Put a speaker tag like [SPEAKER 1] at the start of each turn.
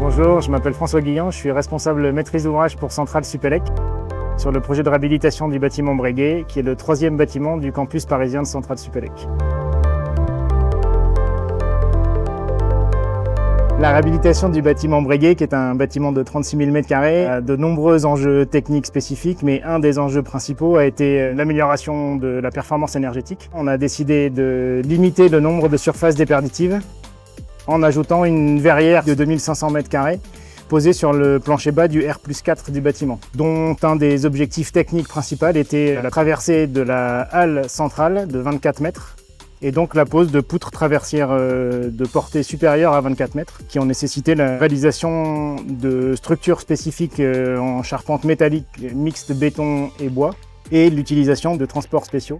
[SPEAKER 1] Bonjour, je m'appelle François Guillon, je suis responsable maîtrise d'ouvrage pour CentraleSupélec sur le projet de réhabilitation du bâtiment Breguet, qui est le 3e bâtiment du campus parisien de CentraleSupélec. La réhabilitation du bâtiment Breguet, qui est un bâtiment de 36 000 m², a de nombreux enjeux techniques spécifiques, mais un des enjeux principaux a été l'amélioration de la performance énergétique. On a décidé de limiter le nombre de surfaces déperditives en ajoutant une verrière de 2500 m² posée sur le plancher bas du R+4 du bâtiment, dont un des objectifs techniques principaux était la traversée de la halle centrale de 24 mètres et donc la pose de poutres traversières de portée supérieure à 24 mètres qui ont nécessité la réalisation de structures spécifiques en charpente métallique mixte béton et bois et l'utilisation de transports spéciaux.